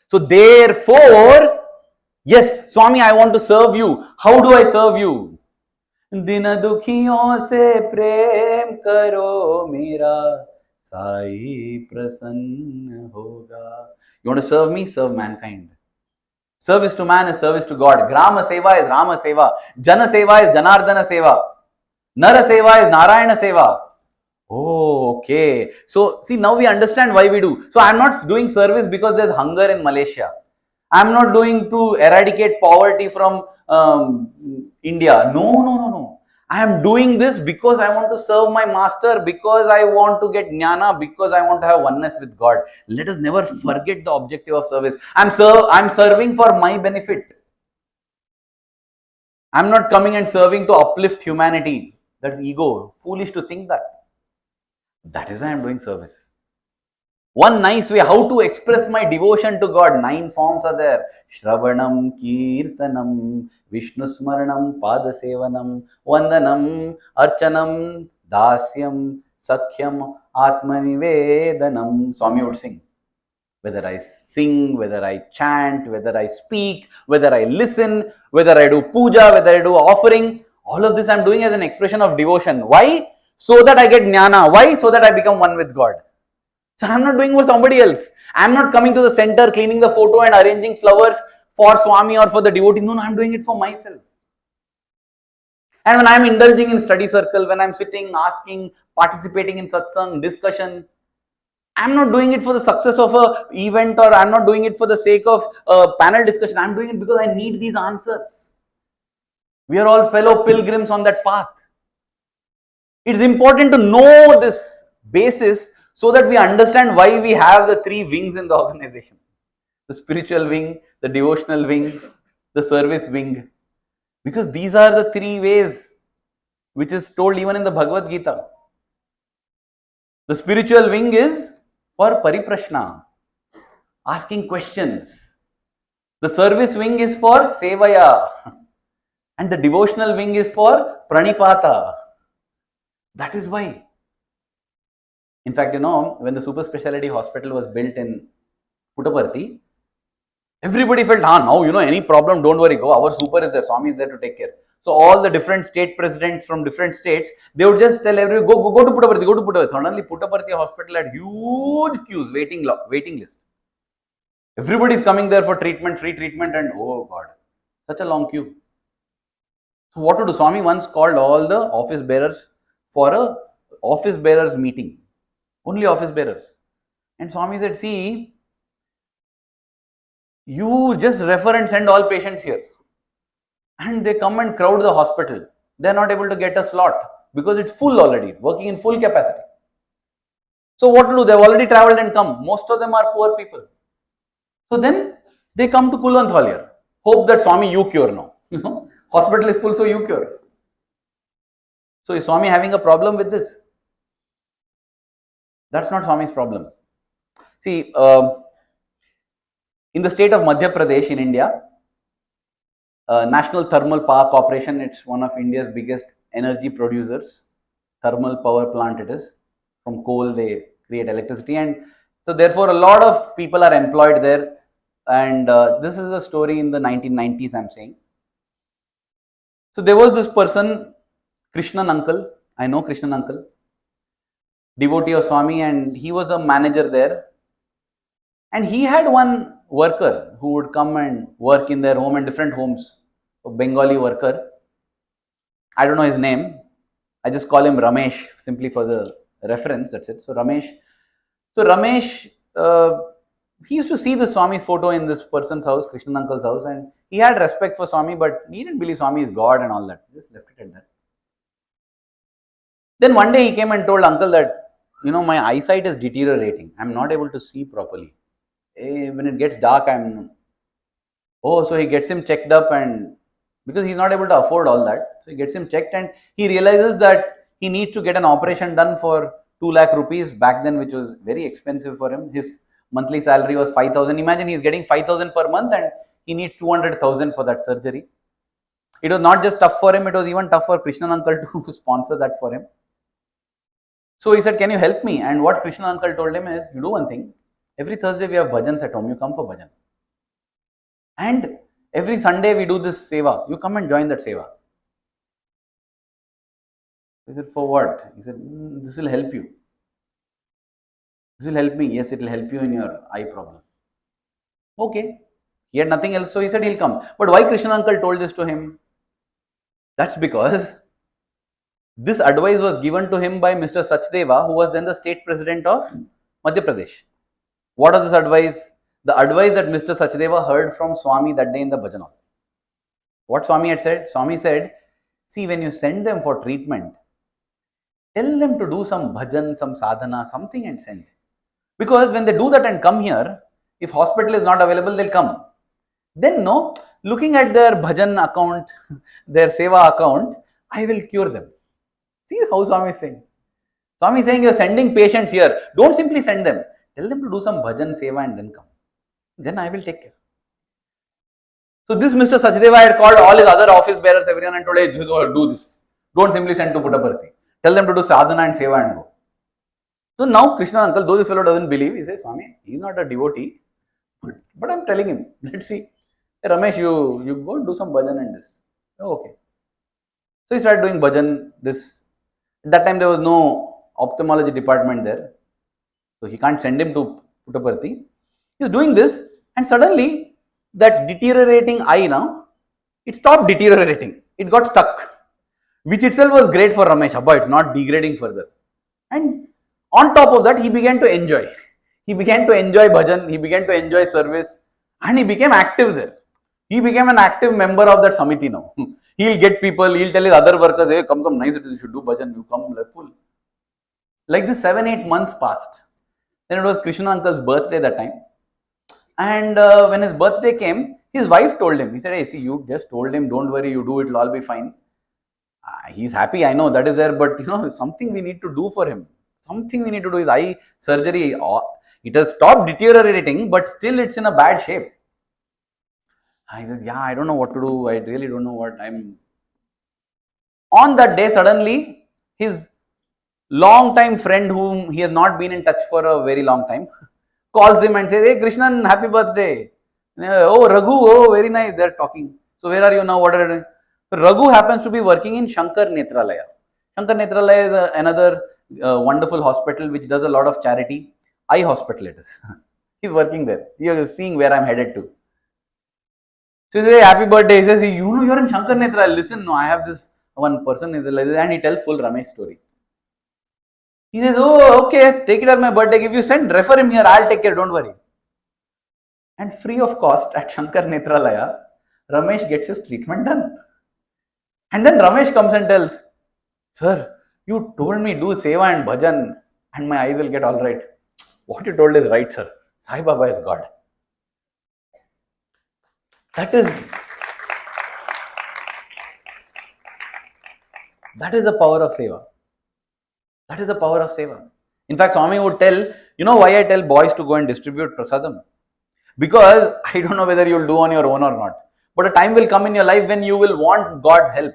So therefore, yes, Swami, I want to serve you. How do I serve you? Din dukhiyon se prem karo mera sai prasanna hoga. You want to serve me? Serve mankind. Service to man is service to God. Grama seva is Rama seva. Jana seva is Janardana seva. Nara seva is Narayana seva. Oh, okay. So, see, now we understand why we do. So, I am not doing service because there is hunger in Malaysia. I am not doing to eradicate poverty from India. No. I am doing this because I want to serve my master, because I want to get jnana, because I want to have oneness with God. Let us never forget the objective of service. I am serving for my benefit. I am not coming and serving to uplift humanity. That's ego. Foolish to think that. That is why I am doing service. One nice way how to express my devotion to God. 9 forms are there. Shravanam, Kirtanam, Vishnu Smaranam, Padasevanam, Vandanam, Archanam, Dasyam, Sakhyam, Atmanivedanam. Swami would sing. Whether I sing, whether I chant, whether I speak, whether I listen, whether I do puja, whether I do offering, all of this I am doing as an expression of devotion. Why? so that I get jnana. Why? So that I become one with God. So I'm not doing for somebody else. I'm not coming to the center, cleaning the photo and arranging flowers for Swami or for the devotee. No, I'm doing it for myself. And when I'm indulging in study circle, when I'm sitting, asking, participating in satsang, discussion, I'm not doing it for the success of a event, or I'm not doing it for the sake of a panel discussion. I'm doing it because I need these answers. We are all fellow pilgrims on that path. It's important to know this basis so that we understand why we have the three wings in the organization: the spiritual wing, the devotional wing, the service wing. Because these are the three ways which is told even in the Bhagawad Gita. The spiritual wing is for pariprashna, asking questions. The service wing is for sevaya. And the devotional wing is for pranipata. That is why. In fact, when the super specialty hospital was built in Puttaparthi, everybody felt, now, any problem, don't worry, go, our super is there, Swami is there to take care. So all the different state presidents from different states, they would just tell everyone, go to Puttaparthi, go to Puttaparthi. Suddenly, Puttaparthi hospital had huge queues, waiting list. Everybody is coming there for treatment, free treatment, and oh God, such a long queue. So what to do? Swami once called all the office bearers for a office bearers meeting. Only office bearers. And Swami said, see, you just refer and send all patients here. And they come and crowd the hospital. They are not able to get a slot because it's full already, working in full capacity. So what to do? They have already traveled and come. Most of them are poor people. So then they come to Kulwant Hall here. Hope that Swami, you cure now. Hospital is full, so you cure. So is Swami having a problem with this? That's not Swami's problem. See, in the state of Madhya Pradesh in India, National Thermal Power Corporation, it's one of India's biggest energy producers. Thermal power plant it is. From coal they create electricity, and so therefore a lot of people are employed there. And this is a story in the 1990s, I'm saying. So there was this person, Krishnan uncle. I know Krishnan uncle, devotee of Swami, and he was a manager there. And he had one worker who would come and work in their home and different homes. A Bengali worker. I don't know his name. I just call him Ramesh simply for the reference. That's it. So Ramesh. He used to see the Swami's photo in this person's house, Krishnan uncle's house, and he had respect for Swami, but he didn't believe Swami is God and all that. He just left it at that. Then one day he came and told uncle that, my eyesight is deteriorating. I'm not able to see properly. When it gets dark, so he gets him checked up, and because he's not able to afford all that, so he gets him checked, and he realizes that he needs to get an operation done for 2 lakh rupees back then, which was very expensive for him. His monthly salary was 5,000. Imagine he's getting 5,000 per month and he needs 200,000 for that surgery. It was not just tough for him, it was even tough for Krishnan uncle to sponsor that for him. So he said, can you help me? And what Krishnan uncle told him is, you do one thing. Every Thursday we have bhajans at home, you come for bhajan. And every Sunday we do this seva, you come and join that seva. He said, for what? He said, this will help you. This will help me. Yes, it will help you in your eye problem. Okay. He had nothing else, so he said he'll come. But why Krishnan uncle told this to him? That's because this advice was given to him by Mr. Sachdeva, who was then the state president of Madhya Pradesh. What was this advice? The advice that Mr. Sachdeva heard from Swami that day in the bhajan hall. What Swami had said? Swami said, see, when you send them for treatment, tell them to do some bhajan, some sadhana, something, and send. Because when they do that and come here, if hospital is not available, they'll come. Then looking at their bhajan account, their seva account, I will cure them. See how Swami is saying. Swami is saying, you're sending patients here. Don't simply send them. Tell them to do some bhajan, seva, and then come. Then I will take care. So this Mr. Sachdeva had called all his other office bearers, everyone, and told, hey, do this. Don't simply send to Puttaparthi. Tell them to do sadhana and seva and go. So now Krishna uncle, though this fellow doesn't believe, he says, Swami, he's not a devotee. But I'm telling him, let's see. Hey, Ramesh, you go and do some bhajan and this. Oh, okay. So he started doing bhajan, this. At that time, there was no ophthalmology department there. So he can't send him to Puttaparthi. He's doing this, and suddenly that deteriorating eye now, it stopped deteriorating. It got stuck, which itself was great for Ramesh. Abba, it's not degrading further. And on top of that, he began to enjoy. He began to enjoy bhajan, he began to enjoy service, and he became active there. He became an active member of that Samiti now. He'll get people, he'll tell his other workers, hey, come, nice, you should do bhajan, you come, like full. Like this, 7-8 months passed. Then it was Krishna uncle's birthday that time. And when his birthday came, his wife told him, he said, hey, see, you just told him, don't worry, you do, it'll all be fine. He's happy, I know, that is there, but something we need to do for him. Something we need to do. His eye surgery, it has stopped deteriorating, but still it's in a bad shape. He says, yeah, I don't know what to do. I really don't know what I'm. On that day, suddenly, his long-time friend whom he has not been in touch for a very long time calls him and says, hey, Krishnan, happy birthday. Oh, Raghu, oh, very nice. They're talking. So, where are you now? What are you doing? So, Raghu happens to be working in Shankar Netralaya. Shankar Netralaya is another wonderful hospital which does a lot of charity. Eye hospital it is. He's working there. You're seeing where I'm headed to. So he says, happy birthday. He says, you're in Shankar Netra. Listen, no, I have this one person, and he tells full Ramesh story. He says, oh, okay, take it as my birthday. If you send, refer him here, I'll take care, don't worry. And free of cost at Shankar Netralaya, Ramesh gets his treatment done. And then Ramesh comes and tells, sir, you told me do seva and bhajan and my eyes will get all right. What you told is right, sir. Sai Baba is God. That is the power of seva. That is the power of seva. In fact, Swami would tell, why I tell boys to go and distribute prasadam? Because I don't know whether you'll do on your own or not. But a time will come in your life when you will want God's help.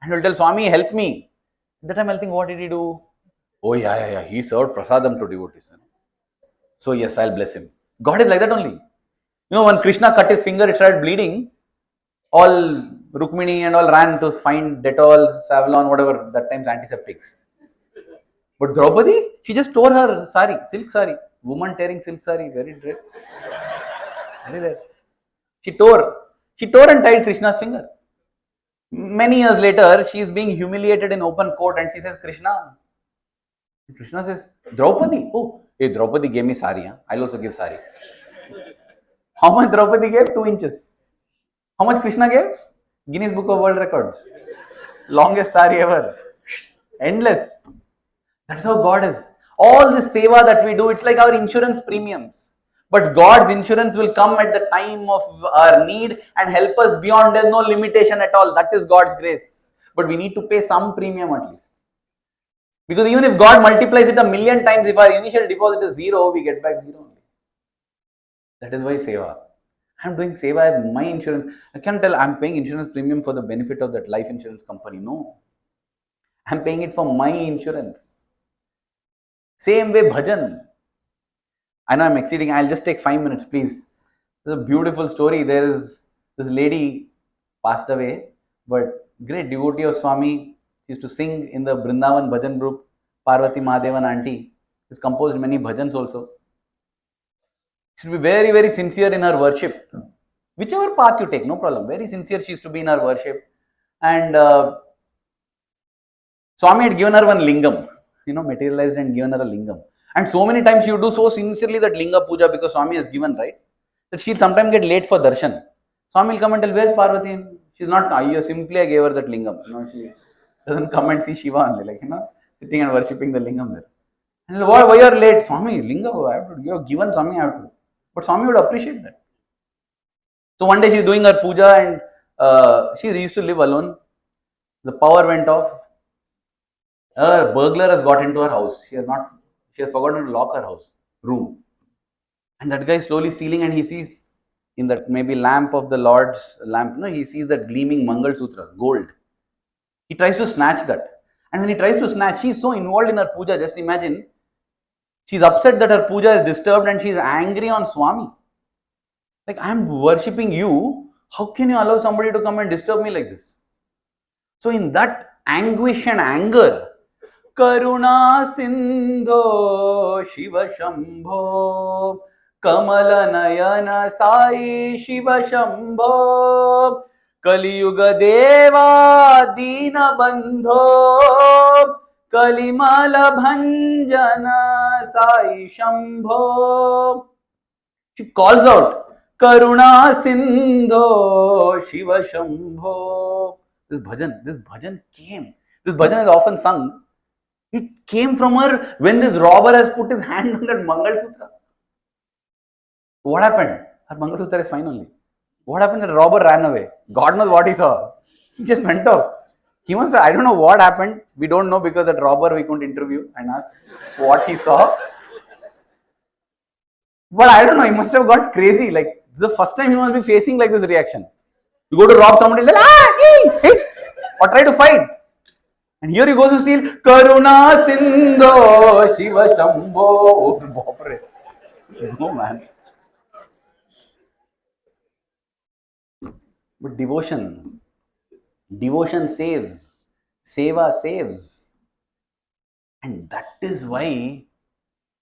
And you'll tell Swami, help me. At that time I'll think, what did he do? Oh yeah, he served prasadam to devotees. So yes, I'll bless him. God is like that only. When Krishna cut his finger, it started bleeding. All Rukmini and all ran to find Dettol, Savlon, whatever, that time's antiseptics. But Draupadi, she just tore her sari, silk sari. Woman tearing silk sari, very rare. Very rare. She tore and tied Krishna's finger. Many years later, she is being humiliated in open court and she says, Krishna. Krishna says, Draupadi? Oh, hey, Draupadi gave me sari. Huh? I'll also give sari. How much Draupadi gave? 2 inches. How much Krishna gave? Guinness Book of World Records. Longest sari ever. Endless. That's how God is. All this seva that we do, it's like our insurance premiums. But God's insurance will come at the time of our need and help us beyond. There's no limitation at all. That is God's grace. But we need to pay some premium at least. Because even if God multiplies it 1,000,000 times, if our initial deposit is 0, we get back 0 only. That is why seva. I'm doing seva as my insurance. I can't tell I'm paying insurance premium for the benefit of that life insurance company. No. I'm paying it for my insurance. Same way bhajan. I know I'm exceeding. I'll just take 5 minutes, please. It's a beautiful story. There is this lady passed away, but great devotee of Swami. She used to sing in the Brindavan bhajan group. Parvati Mahadevan auntie has composed many bhajans also. She should be very, very sincere in her worship. Whichever path you take, no problem. Very sincere she used to be in her worship. And Swami had given her one lingam, materialized and given her a lingam. And so many times she would do so sincerely that linga puja because Swami has given, right? That she'll sometimes get late for darshan. Swami will come and tell, where's Parvati? She's not, I gave her that lingam. She doesn't come and see Shiva only, sitting and worshipping the lingam there. And why you are late? Swami, linga, I have to, you have given Swami, I have to. But Swami would appreciate that. So one day she's doing her puja and she used to live alone. The power went off. A burglar has got into her house. She has forgotten to lock her house room. And that guy is slowly stealing and he sees in that maybe lamp of the Lord's lamp, he sees that gleaming Mangal Sutra, gold. He tries to snatch that. And when he tries to snatch, she's so involved in her puja, just imagine, she's upset that her puja is disturbed and she's angry on Swami. Like, I'm worshipping you, how can you allow somebody to come and disturb me like this? So in that anguish and anger, Karuna Sindho Shiva Shambho Kamala Nayana Sai Shiva Shambho Kaliyuga Deva Dina Bandho Kalimala Bhanjana Sai Shambho. She calls out Karuna Sindho Shiva Shambho. This bhajan came. This bhajan is often sung. It came from her when this robber has put his hand on that Mangal Sutra. What happened? Her Mangal Sutra is fine only. What happened? The robber ran away. God knows what he saw. He just went off. He must have, I don't know what happened. We don't know because that robber we couldn't interview and ask what he saw. But I don't know, he must have got crazy. Like, the first time he must be facing like this reaction. You go to rob somebody, like, or try to fight. And here he goes to steal. Karuna Sindho Shiva Shambho. No, man. But devotion saves. Seva saves. And that is why,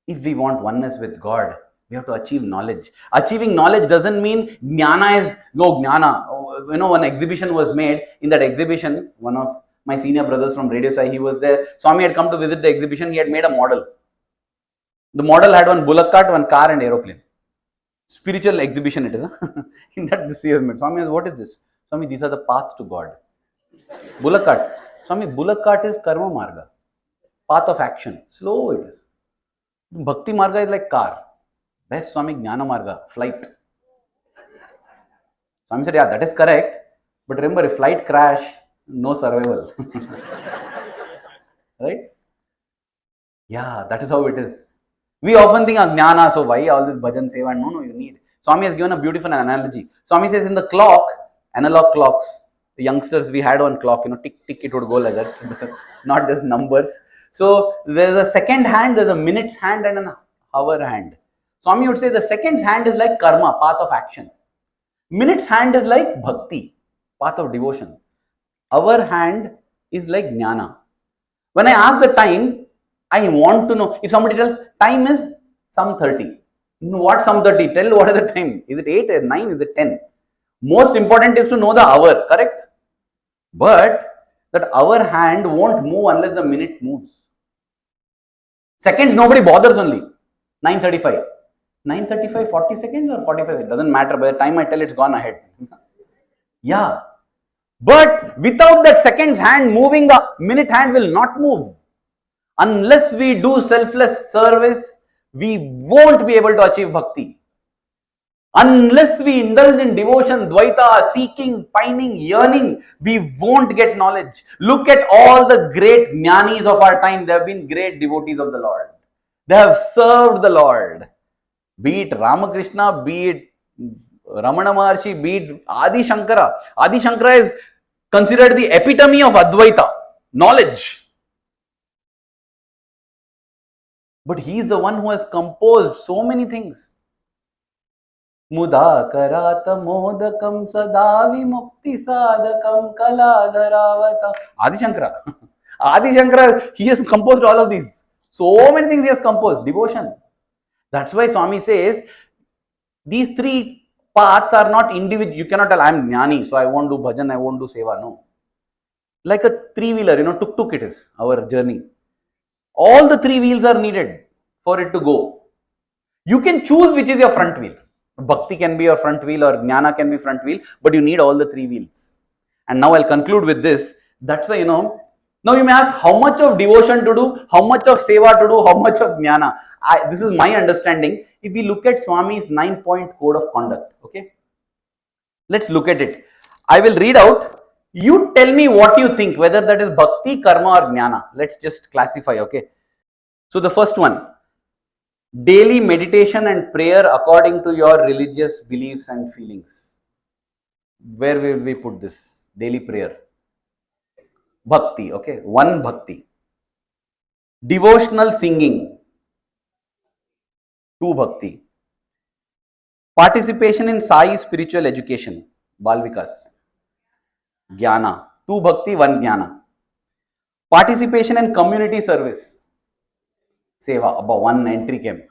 if we want oneness with God, we have to achieve knowledge. Achieving knowledge doesn't mean Jnana is, no, Jnana. You know, one exhibition was made. In that exhibition, one of my senior brothers from Radio Sai, he was there. Swami had come to visit the exhibition. He had made a model. The model had one bullock cart, one car and aeroplane. Spiritual exhibition it is. Huh? In that, this year, Swami asked, what is this? Swami, these are the paths to God. Bullock cart. Swami, bullock cart is karma marga. Path of action. Slow it is. Bhakti marga is like car. Best Swami, Jnana marga, flight. Swami said, yeah, that is correct. But remember, if flight crash, no survival. Right? Yeah, that is how it is. We often think of Jnana, so why all this bhajan seva? No, you need. Swami has given a beautiful analogy. Swami says in the clock, analog clocks, the youngsters, we had one clock, you know, tick, tick, it would go like that, not just numbers. So there's a second hand, there's a minute's hand and an hour hand. Swami would say the second hand is like karma, path of action. Minute's hand is like bhakti, path of devotion. Our hand is like jnana. When I ask the time, I want to know. If somebody tells time is some 30. What some 30? Tell what is the time. Is it 8 or 9? Is it 10? Most important is to know the hour, correct? But that hour hand won't move unless the minute moves. Seconds, nobody bothers only. 9:35. 9:35, 40 seconds or 45 seconds? Doesn't matter. By the time I tell, it's gone ahead. Yeah. But without that seconds hand moving, the minute hand will not move. Unless we do selfless service, we won't be able to achieve bhakti. Unless we indulge in devotion, dvaita, seeking, pining, yearning, we won't get knowledge. Look at all the great jnanis of our time. They have been great devotees of the Lord. They have served the Lord. Be it Ramakrishna, be it Ramana Maharshi, be it Adi Shankara. Adi Shankara is considered the epitome of Advaita, knowledge. But he is the one who has composed so many things. Muda karata modakam sadavi mukti sadakam kaladharavata. Adi Shankara. Adi Shankara, he has composed all of these. So many things he has composed. Devotion. That's why Swami says, these three paths are not individual. You cannot tell, I am jnani, so I won't do bhajan, I won't do seva. No. Like a three-wheeler, you know, tuk-tuk it is, our journey. All the three wheels are needed for it to go. You can choose which is your front wheel. Bhakti can be your front wheel or Jnana can be front wheel, but you need all the three wheels. And now I'll conclude with this. That's why, you know, now you may ask how much of devotion to do, how much of seva to do, how much of Jnana. This is my understanding. If we look at Swami's 9-point code of conduct, okay? Let's look at it. I will read out. You tell me what you think, whether that is bhakti, karma or jnana. Let's just classify, okay? So the first one, daily meditation and prayer according to your religious beliefs and feelings. Where will we put this? Daily prayer. Bhakti, okay? One bhakti. Devotional singing. 2 bhakti. Participation in Sai spiritual education. Bal Vikas. Jnana. 2 bhakti, 1 jnana. Participation in community service. Seva, about one entry came.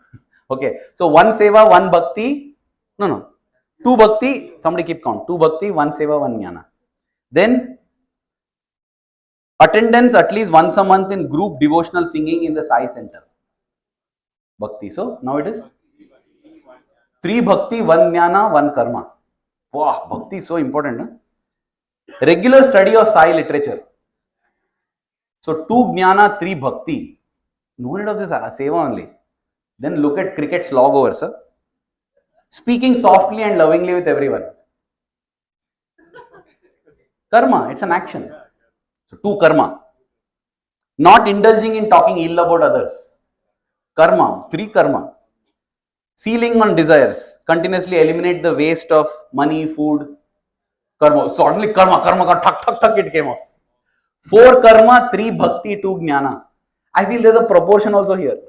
Okay, so one seva, one bhakti. No. Two bhakti, somebody keep count. Two bhakti, one seva, one jnana. Then attendance at least once a month in group devotional singing in the Sai Center. Bhakti. So now it is 3 bhakti, 1 jnana, 1 karma. Wow, bhakti is so important. Huh? Regular study of Sai literature. So 2 jnana, 3 bhakti. No need of this seva only. Then look at cricket slog over, sir. Speaking softly and lovingly with everyone. Karma, it's an action. So 2 karma. Not indulging in talking ill about others. Karma, 3 karma. Sealing on desires. Continuously eliminate the waste of money, food. Karma. Suddenly karma, tuck, it came off. 4 karma, 3 bhakti, 2 jnana. I feel there's a proportion also here.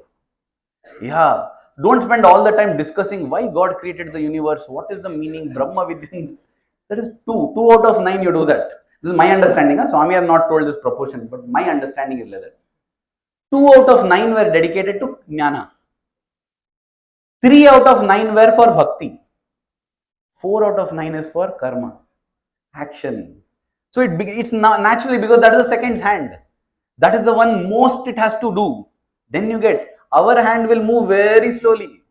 Yeah. Don't spend all the time discussing why God created the universe, what is the meaning, Brahma within. That is 2. 2 out of 9 you do that. This is my understanding. Swami has not told this proportion, but my understanding is like that. 2 out of 9 were dedicated to jnana. 3 out of 9 were for bhakti. 4 out of 9 is for karma. Action. So it's not naturally, because that is the second hand. That is the one most it has to do. Then you get, our hand will move very slowly.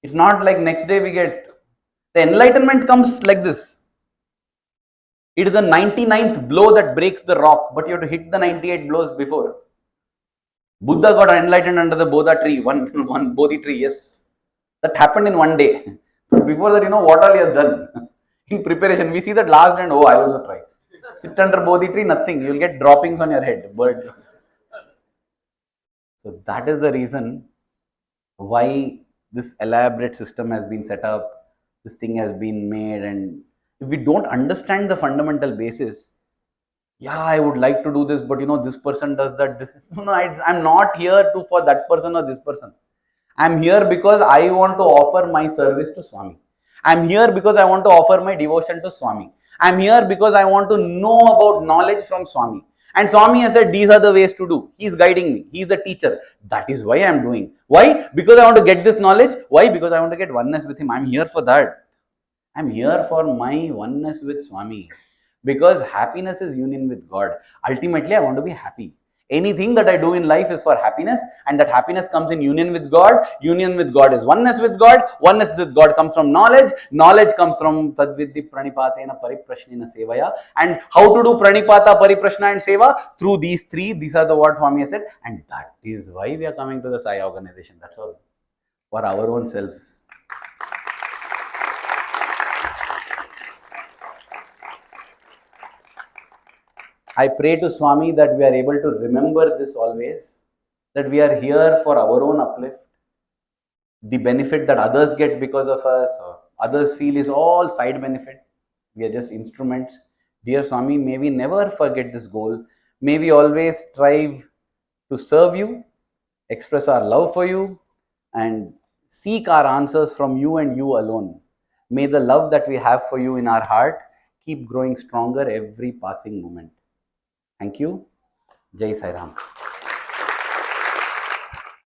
It's not like next day we get. The enlightenment comes like this. It is the 99th blow that breaks the rock, but you have to hit the 98 blows before. Buddha got enlightened under the Bodha tree, one Bodhi tree, yes. That happened in one day. Before that, what all he has done. In preparation, we see that last and I also try. Sit under Bodhi tree, nothing. You will get droppings on your head. Bird. So that is the reason why this elaborate system has been set up. This thing has been made, and if we don't understand the fundamental basis, I would like to do this, but this person does that. I'm not here for that person or this person. I'm here because I want to offer my service to Swami. I'm here because I want to offer my devotion to Swami. I'm here because I want to know about knowledge from Swami. And Swami has said, these are the ways to do. He's guiding me. He's the teacher. That is why I'm doing. Why? Because I want to get this knowledge. Why? Because I want to get oneness with him. I'm here for that. I'm here for my oneness with Swami. Because happiness is union with God. Ultimately, I want to be happy. Anything that I do in life is for happiness, and that happiness comes in union with God. Union with God is oneness with God. Oneness with God comes from knowledge. Knowledge comes from tadvidhi pranipatena pariprashnena sevaya. And how to do pranipata, pariprashna and seva? Through these 3. These are the what Swami has said. And that is why we are coming to the Sai organization. That's all. For our own selves. I pray to Swami that we are able to remember this always, that we are here for our own uplift. The benefit that others get because of us or others feel is all side benefit. We are just instruments. Dear Swami, may we never forget this goal. May we always strive to serve you, express our love for you, and seek our answers from you and you alone. May the love that we have for you in our heart keep growing stronger every passing moment. Thank you. Jai Sai Ram.